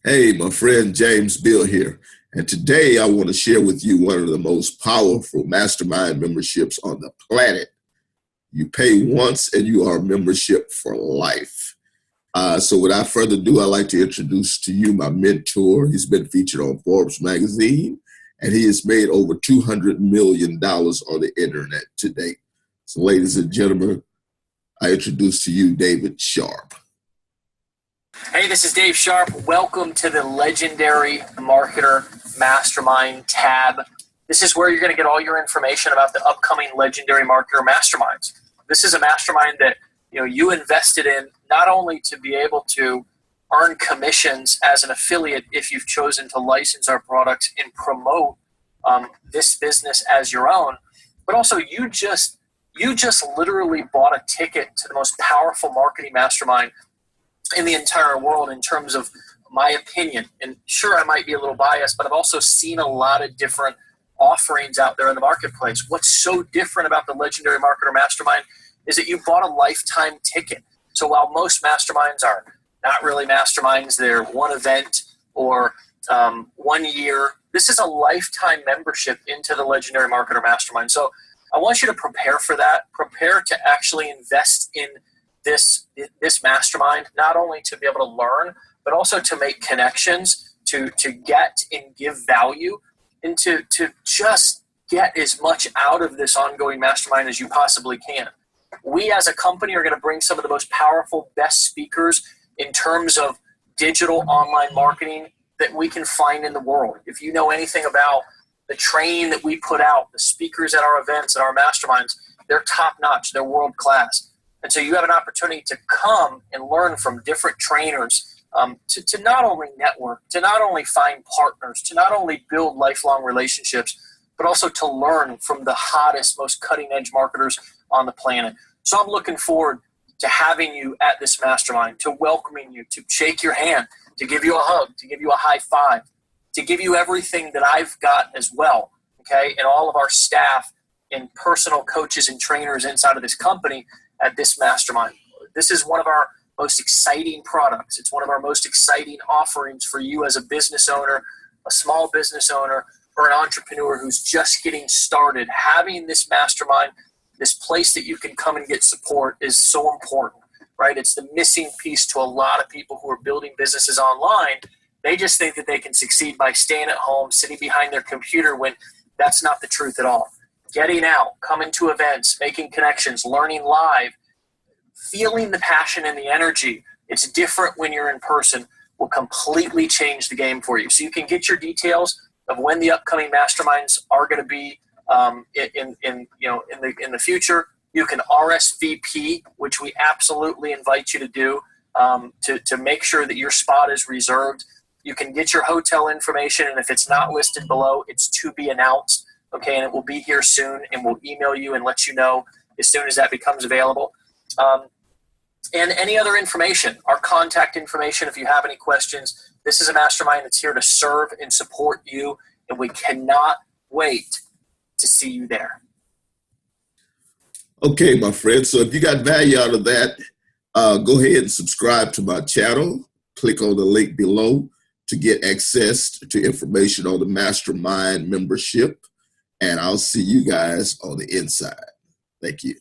Hey, my friend James Bill here. And today I want to share with you one of the most powerful mastermind memberships on the planet. You pay once and you are a membership for life. So without further ado, I'd like to introduce to you my mentor. He's been featured on Forbes magazine, and he has made over $200 million on the internet to date. So ladies and gentlemen, I introduce to you David Sharp. Hey, this is Dave Sharp. Welcome to the Legendary Marketer Mastermind tab. This is where you're going to get all your information about the upcoming Legendary Marketer Masterminds. This is a mastermind that you invested in not only to be able to earn commissions as an affiliate if you've chosen to license our products and promote this business as your own, but also you just literally bought a ticket to the most powerful marketing mastermind in the entire world in terms of my opinion. And sure, I might be a little biased, but I've also seen a lot of different offerings out there in the marketplace. What's so different about the Legendary Marketer Mastermind is that you bought a lifetime ticket. So while most masterminds are not really masterminds, they're one event or 1 year, this is a lifetime membership into the Legendary Marketer Mastermind. So I want you to prepare for that. Prepare to actually invest in this mastermind, not only to be able to learn, but also to make connections, to get and give value, and to just get as much out of this ongoing mastermind as you possibly can. We as a company are going to bring some of the most powerful, best speakers in terms of digital online marketing that we can find in the world. If you know anything about the training that we put out, the speakers at our events, at our masterminds, they're top-notch, they're world-class. And so you have an opportunity to come and learn from different trainers, to not only network, to not only find partners, to not only build lifelong relationships, but also to learn from the hottest, most cutting-edge marketers on the planet. So I'm looking forward to having you at this mastermind, to welcoming you, to shake your hand, to give you a hug, to give you a high five, to give you everything that I've got as well, okay, and all of our staff and personal coaches and trainers inside of this company at this mastermind. This is one of our most exciting products. It's one of our most exciting offerings for you as a business owner, a small business owner, or an entrepreneur who's just getting started. Having this mastermind, this place that you can come and get support, is so important, right? It's the missing piece to a lot of people who are building businesses online. They just think that they can succeed by staying at home, sitting behind their computer, when that's not the truth at all. Getting out, coming to events, making connections, learning live, feeling the passion and the energy. It's different when you're in person, will completely change the game for you. So you can get your details of when the upcoming masterminds are going to be in the future. You can RSVP, which we absolutely invite you to do, to make sure that your spot is reserved. You can get your hotel information, and if it's not listed below, it's to be announced. Okay, and it will be here soon, and we'll email you and let you know as soon as that becomes available. And any other information, our contact information, if you have any questions. This is a mastermind that's here to serve and support you, and we cannot wait to see you there. Okay, my friend. So if you got value out of that, go ahead and subscribe to my channel. Click on the link below to get access to information on the mastermind membership. And I'll see you guys on the inside. Thank you.